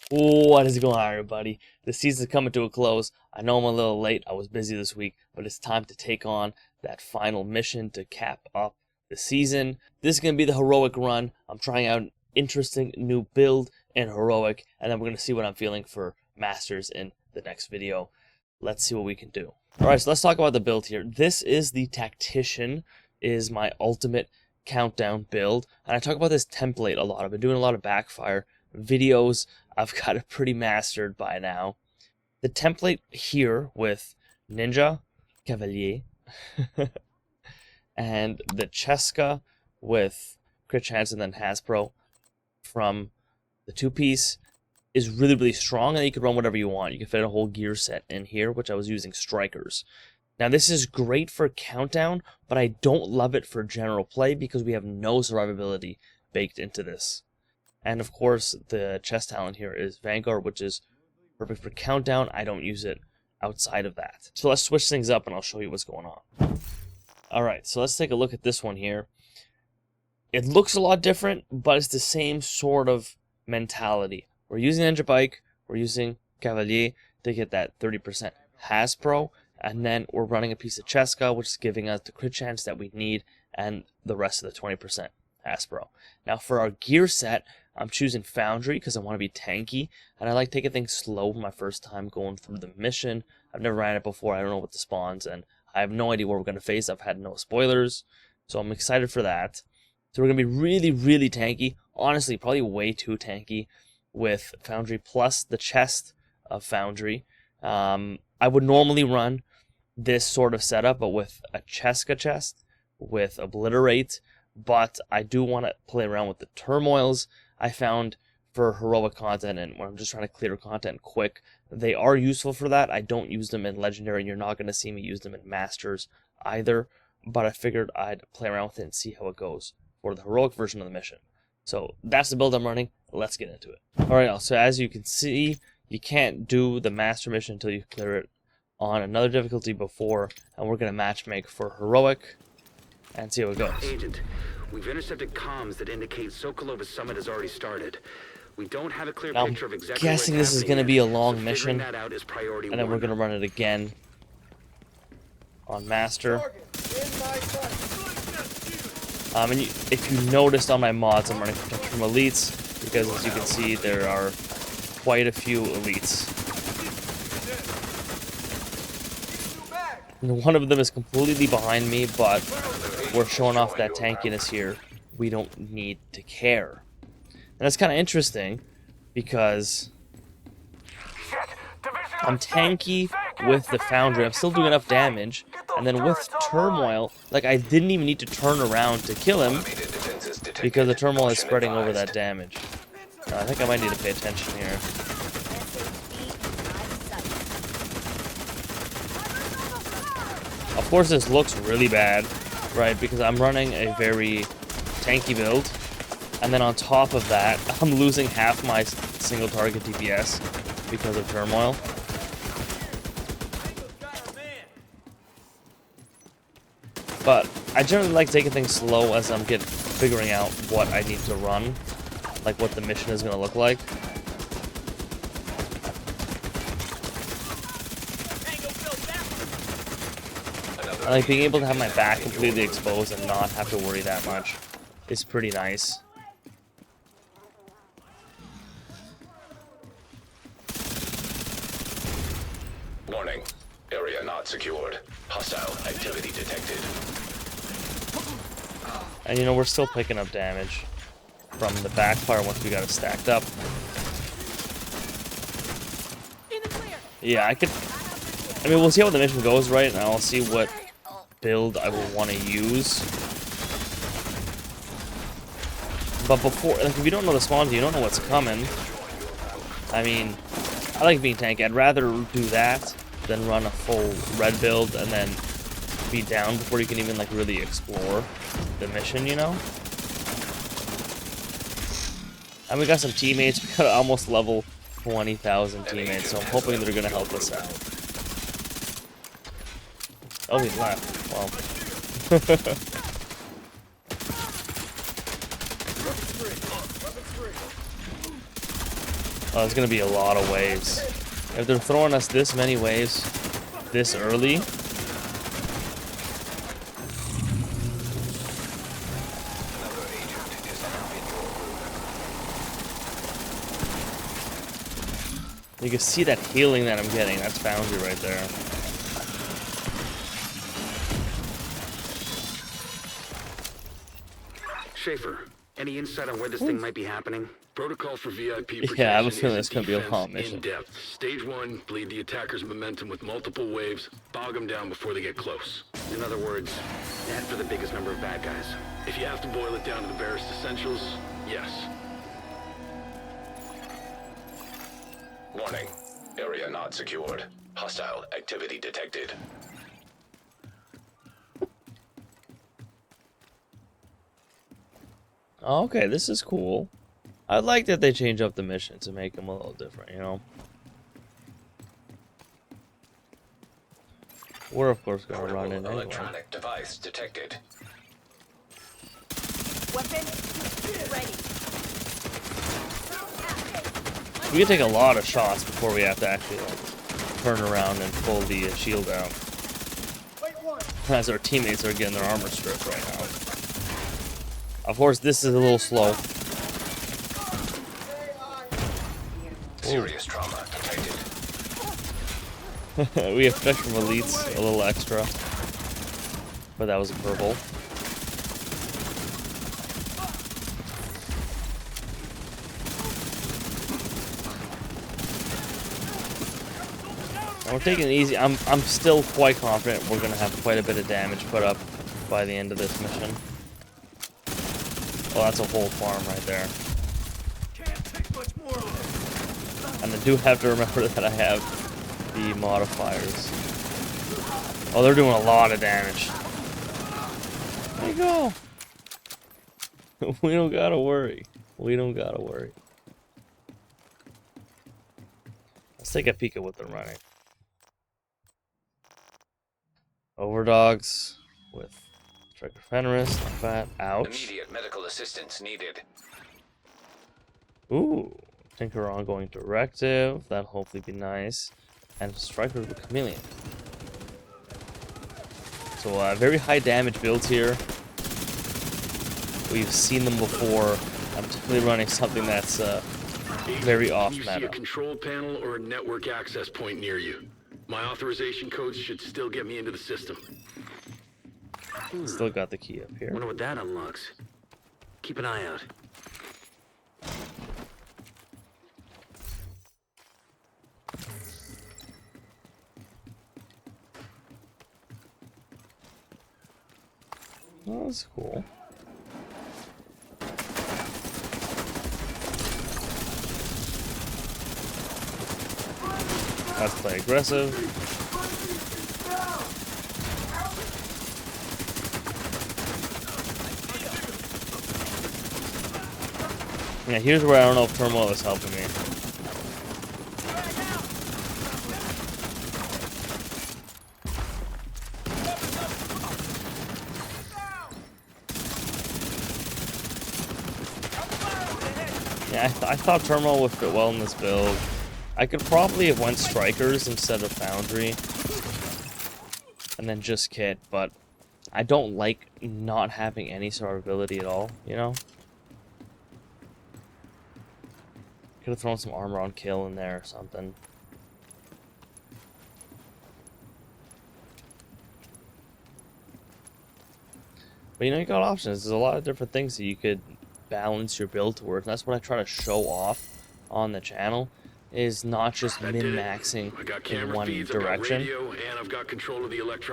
What is going on, everybody? The season's coming to a close. I know I'm a little late. I was busy this week, but it's time to take on that final mission to cap up the season. This is going to be the heroic run. I'm trying out an interesting new build in heroic, and then we're going to see what I'm feeling for masters in the next video. Let's see what we can do. Alright, so let's talk about the build here. This is the Tactician, is my ultimate countdown build, and I talk about this template a lot. I've been doing a lot of backfire videos. I've got it pretty mastered by now. The template here with Ninja, Cavalier, and the Cheska with crit chance and then Hasbro from the two-piece is really, really strong, and you can run whatever you want. You can fit a whole gear set in here, which I was using strikers. Now, this is great for countdown, but I don't love it for general play because we have no survivability baked into this. And of course, the chest talent here is Vanguard, which is perfect for countdown. I don't use it outside of that. So let's switch things up and I'll show you what's going on. Alright, so let's take a look at this one here. It looks a lot different, but it's the same sort of mentality. We're using Ninja Bike, we're using Cavalier to get that 30% Hasbro, and then we're running a piece of Cheska, which is giving us the crit chance that we need, and the rest of the 20% Hasbro. Now for our gear set, I'm choosing Foundry because I want to be tanky, and I like taking things slow my first time going through the mission. I've never ran it before, I don't know what the spawns, and I have no idea what we're going to face. I've had no spoilers, so I'm excited for that. So we're going to be really, really tanky, honestly, probably way too tanky with Foundry plus the chest of Foundry. I would normally run this sort of setup, but with a Cheska chest, with Obliterate, but I do want to play around with the turmoils. I found for heroic content and when I'm just trying to clear content quick, they are useful for that. I don't use them in legendary, and you're not going to see me use them in masters either, but I figured I'd play around with it and see how it goes for the heroic version of the mission. So that's the build I'm running. Let's get into it. Alright, so as you can see, you can't do the master mission until you clear it on another difficulty before, and we're going to matchmake for heroic and see how it goes. Agent, we've intercepted comms that indicate Sokolova's summit has already started. We don't have a clear picture of exactly I'm guessing this is going to be a long mission, that out is priority and then we're going to run it again on master. And if you noticed on my mods, I'm running protection from elites because, as you can see, there are quite a few elites. And one of them is completely behind me, but we're showing off that tankiness here. We don't need to care. And that's kind of interesting because I'm tanky with the Foundry. I'm still doing enough damage. And then with Turmoil, like, I didn't even need to turn around to kill him because the Turmoil is spreading over that damage. I think I might need to pay attention here. Of course, this looks really bad, right? Because I'm running a very tanky build. And then on top of that, I'm losing half my single target DPS because of Turmoil. But I generally like taking things slow as I'm figuring out what I need to run, like what the mission is going to look like. I like being able to have my back completely exposed and not have to worry that much. It's pretty nice. Warning. Area not secured. Hostile activity detected. And you know, we're still picking up damage from the backfire once we got it stacked up. Yeah, I mean, we'll see how the mission goes, right? And I'll see what build I will want to use. But before, like, if you don't know the spawns, you don't know what's coming. I mean, I like being tanky. I'd rather do that than run a full red build and then be down before you can even, like, really explore the mission, you know? And we got some teammates. We got almost level 20,000 teammates, so I'm hoping they're gonna help us out. Oh, he left. Well. Oh, there's gonna be a lot of waves. If they're throwing us this many waves this early, you can see that healing that I'm getting. That's Foundry right there. Schaefer, any insight on where this thing might be happening? Protocol for VIP protection. Yeah, I have a feeling is it's gonna be a defense long mission. in depth. Stage 1, bleed the attacker's momentum with multiple waves, bog them down before they get close. In other words, head for the biggest number of bad guys. If you have to boil it down to the barest essentials, yes. Warning. Area not secured. Hostile activity detected. Okay, this is cool. I like that they change up the mission to make them a little different, you know? We're of course gonna run in anyway. Electronic device detected. Weapon ready. We can take a lot of shots before we have to actually like turn around and pull the shield out. As our teammates are getting their armor stripped right now. Of course, this is a little slow. Serious trauma detected. We have Spectrum Elites a little extra. But that was a purple. And we're taking it easy. I'm still quite confident we're gonna have quite a bit of damage put up by the end of this mission. Well, that's a whole farm right there. And I do have to remember that I have the modifiers. Oh, they're doing a lot of damage. There you go. We don't gotta worry. We don't gotta worry. Let's take a peek at what they're running. Overdogs with Striker Fenris, not bad. Ouch. Immediate medical assistance needed. Ooh, Tinker ongoing directive. That'll hopefully be nice. And Striker with Chameleon. So very high damage builds here. We've seen them before. I'm typically running something that's very off You see meta. a control panel or a network access point near you. My authorization codes should still get me into the system. Still got the key up here. Wonder what that unlocks. Keep an eye out. Oh, that's cool. Let's play aggressive. Yeah, here's where I don't know if Turmoil is helping me. Yeah, I thought Turmoil would fit well in this build. I could probably have went Strikers instead of Foundry. And then just Kit, but I don't like not having any survivability at all, you know? Could have thrown some armor on Kill in there or something. But you know, you got options. There's a lot of different things that you could balance your build towards. And that's what I try to show off on the channel. Is not just min-maxing in one direction,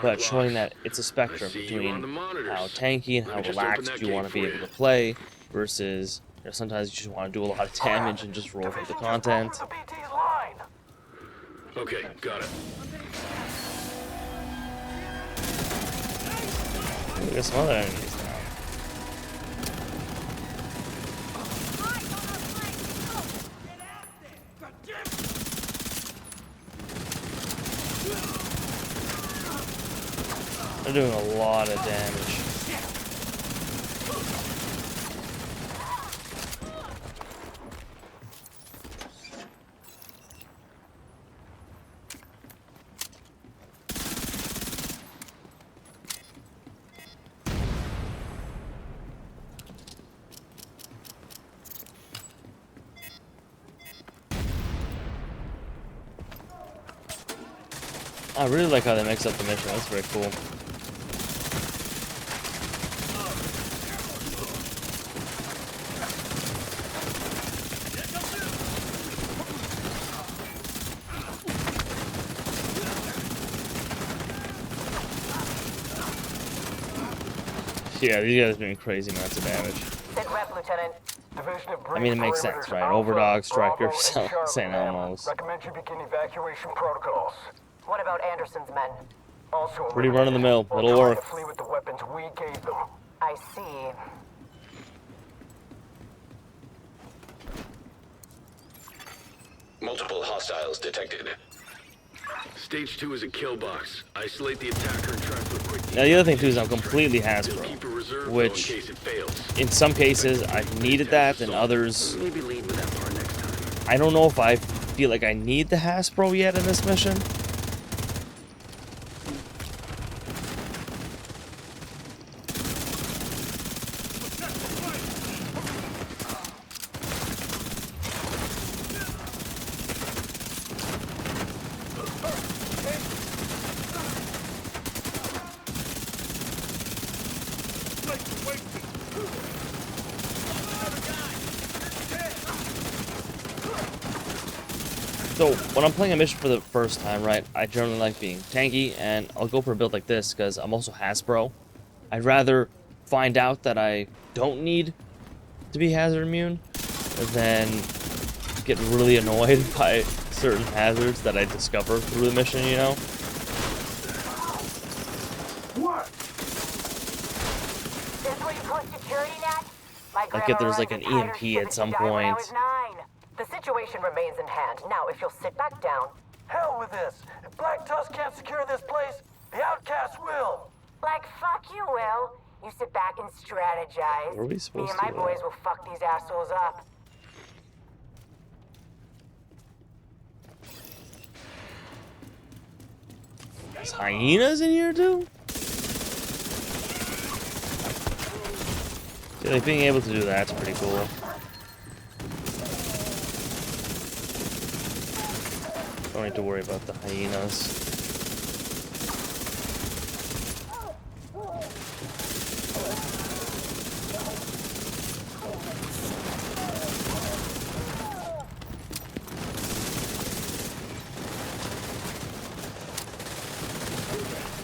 but showing that it's a spectrum between how tanky and how relaxed you want to be able to play versus, you know, sometimes you just want to do a lot of damage and just roll through the content. Okay, got it. Look at some other enemies now. They're doing a lot of damage. I really like how they mix up the mission. That's very cool. Yeah, these guys are doing crazy amounts of damage. Sit rep, Lieutenant. I mean, it makes sense, right? Overdog, Striker, St. Elmo's. Recommend you begin evacuation protocols. What about Anderson's men? Also, Pretty run of the mill. or It'll try work. to flee with the weapons we gave them. I see. Multiple hostiles detected. Stage 2 is a kill box. Isolate the attacker and try for a quick. Now the other thing too is I'm completely Still Hasbro, keep a reserve though, in which case it fails. in some cases I've needed that, and others Maybe lead with that part next time. I don't know if I feel like I need the Hasbro yet in this mission. So, when I'm playing a mission for the first time, right, I generally like being tanky, and I'll go for a build like this, because I'm also Hasbro. I'd rather find out that I don't need to be hazard immune, than get really annoyed by certain hazards that I discover through the mission, you know? What? This where you post security net? My Like if there's grandma like an runs a tighter EMP ship at than some she died when I point. was 9. The situation remains in hand. Now, if you'll sit back down. Hell with this. If Black Tusk can't secure this place, the Outcasts will. Like, fuck you, Will. You sit back and strategize. Where are we Me supposed and my to, boys will fuck these assholes up. There's hyenas in here too? Yeah, like being able to do that's pretty cool. Don't need to worry about the hyenas.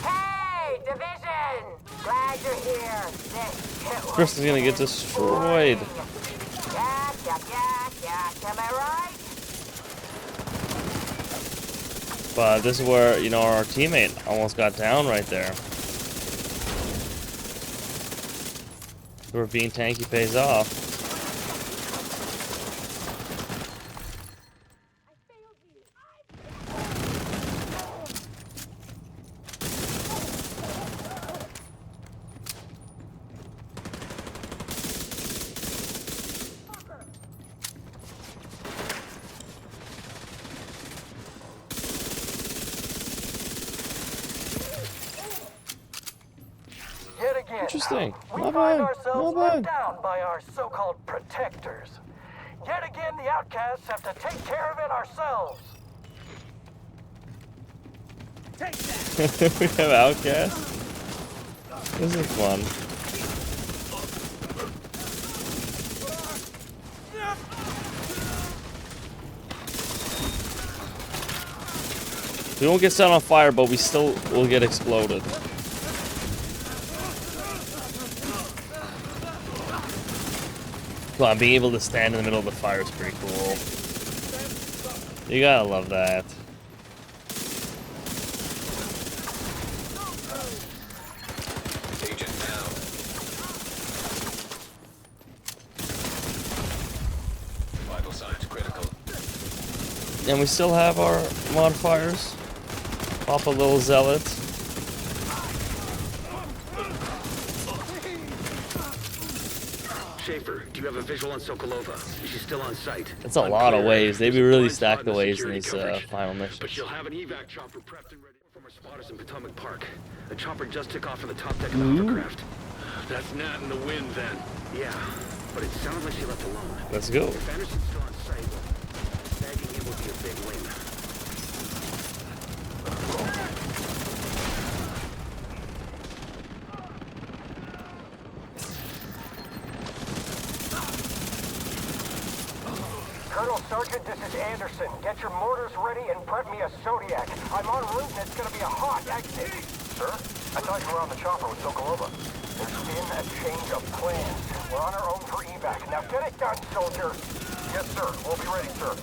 Hey, Division! Glad you're here. Chris is gonna get destroyed. Yeah, am I right? But this is where, you know, our teammate almost got down right there. Where being tanky pays off. Yet again, Interesting. we Not find bad. ourselves Not let bad. down by our so-called protectors. Yet again, the Outcasts have to take care of it ourselves. We have outcasts. This is fun. We won't get set on fire, but we still will get exploded. Come on, being able to stand in the middle of the fire is pretty cool. You gotta love that. Agent down. Vital signs critical. And we still have our modifiers. Pop a little zealot. Schaefer, do you have a visual on Sokolova? She's still on site. That's a lot of waves. They'd be really There's a blind stacked the spot in the waves in security these coverage. final But missions. she'll have an evac chopper prepped and ready from our spotters in Potomac Park. The chopper just took off from the top deck of the hovercraft. That's not in the wind then. Yeah, but it sounds like she left alone. Let's go. If Anderson's still on site, well, bagging him would be a big win. Drill Sergeant, this is Anderson. Get your mortars ready and prep me a Zodiac. I'm en route and it's gonna be a hot activity. Sir? I thought you were on the chopper with Sokolova. There's been a change of plans. We're on our own for evac. Now get it done, soldier. Yes, sir. We'll be ready, sir.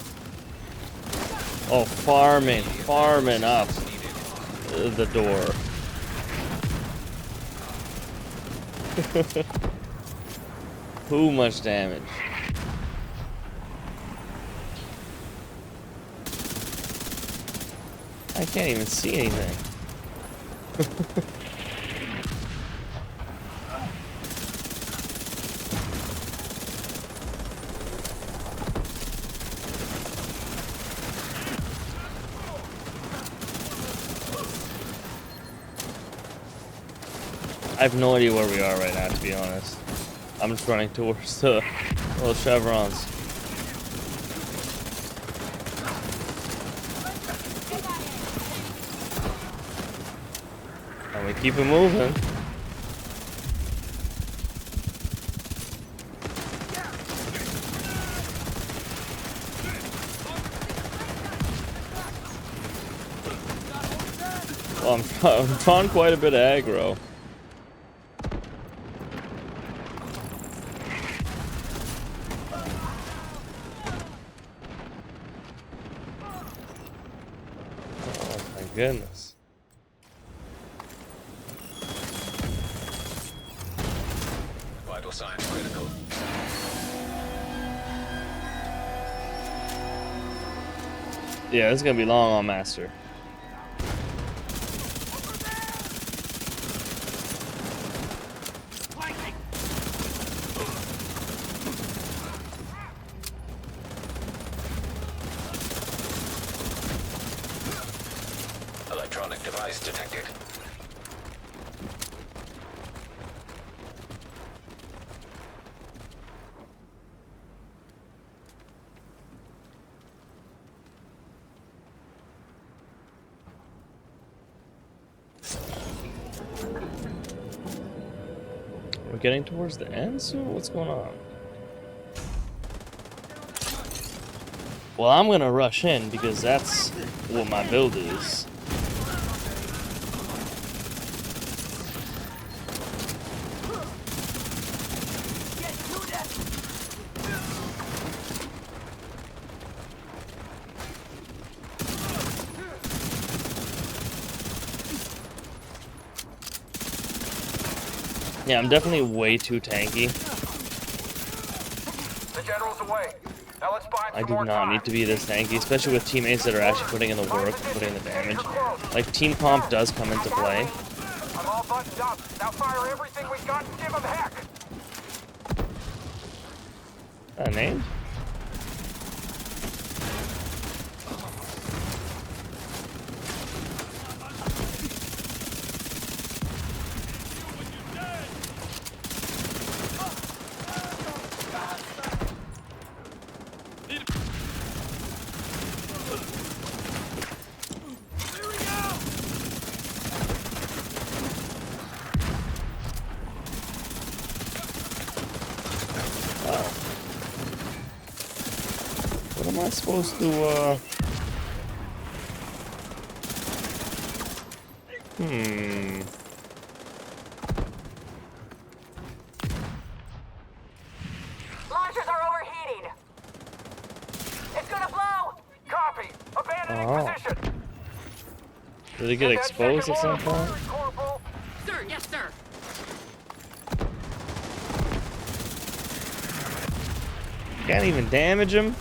Oh, farming up the door. Too much damage. I can't even see anything. I have no idea where we are right now, to be honest. I'm just running towards the little chevrons. And we keep it moving. Well, I'm drawing quite a bit of aggro. Goodness. Vital signs critical. Yeah, this is gonna be long on Master. Electronic device detected. We're getting towards the end soon? What's going on? Well, I'm gonna rush in because that's what my build is. Yeah, I'm definitely way too tanky. The general's away. Now let's find I some do more not time. need to be this tanky, especially with teammates that are actually putting in the work and putting in the damage. Like, team comp does come into play. I'm all buttoned up. Now fire everything we got and give them heck. Named? What am I supposed to, Launchers are overheating. It's gonna blow. Copy. Abandoning Oh. position. Did it get exposed at some point? Corporal. Sir, yes, sir. Can't even damage him?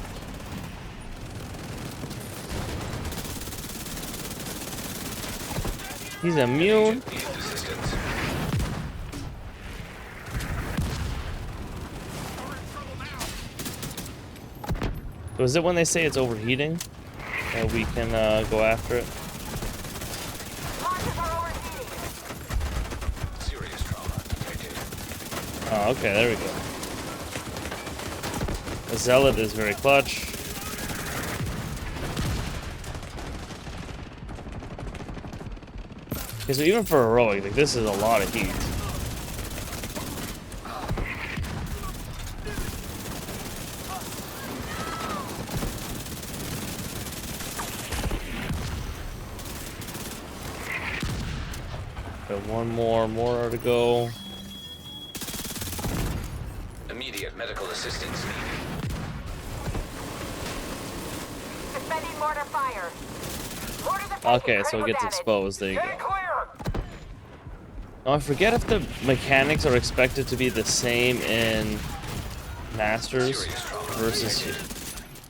He's immune? Needs assistance. So is it when they say it's overheating that we can go after it? Launchers are overheating. Serious trauma detected. Oh, okay, there we go. The Zealot is very clutch. Okay, so even for heroic, like, this is a lot of heat. Got one more to go. Immediate medical assistance needed. Suspending mortar fire. Mortars are taking Okay, so it critical gets damage. exposed. There you Getting go. clear! Now I forget if the mechanics are expected to be the same in Masters versus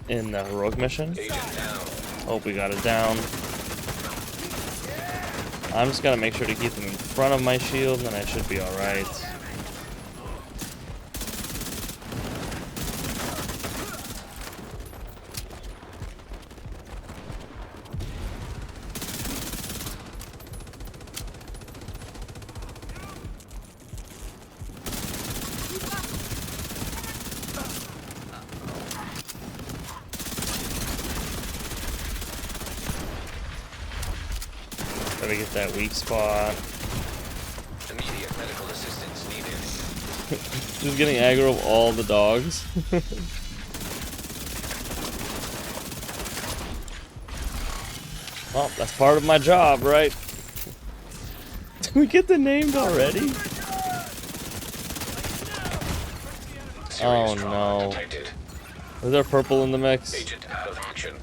in the heroic mission. Agent down. Hope we got it down. I'm just gonna make sure to keep them in front of my shield, and then I should be alright. Gotta get that weak spot. Immediate medical assistance needed. Just getting aggro of all the dogs. Well, that's part of my job, right? Did we get the names already? Oh no. Detected. Is there purple in the mix? Agent out of action.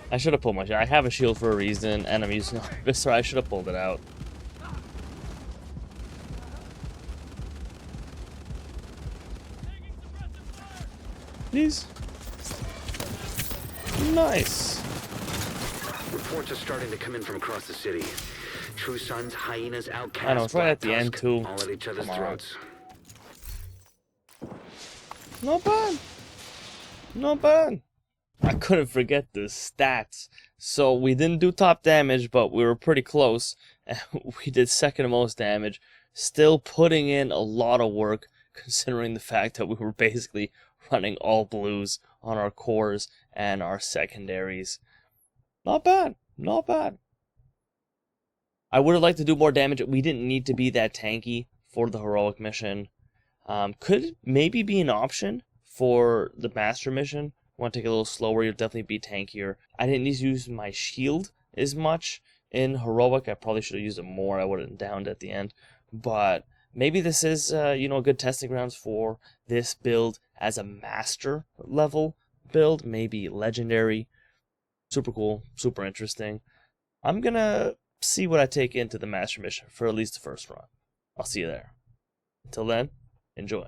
I should have pulled my shield. I have a shield for a reason, and I'm using this, so I should have pulled it out. Please. Nice. Reports are starting to come in from across the city. True Sons, Hyenas, Outcasts, I know, it's right at the Black end, Tusk, too. all at each other's Come on. throats. Not bad. Not bad. I couldn't forget the stats. So we didn't do top damage, but we were pretty close. And we did second most damage. Still putting in a lot of work, considering the fact that we were basically running all blues on our cores and our secondaries. Not bad. Not bad. I would have liked to do more damage. We didn't need to be that tanky for the heroic mission. Could maybe be an option for the master mission. Want to take it a little slower, you'll definitely be tankier. I didn't need to use my shield as much in heroic. I probably should have used it more. I would have downed at the end. But maybe this is a good testing grounds for this build as a master level build. Maybe legendary. Super cool, super interesting. I'm gonna see what I take into the master mission for at least the first run. I'll see you there. Until then, enjoy.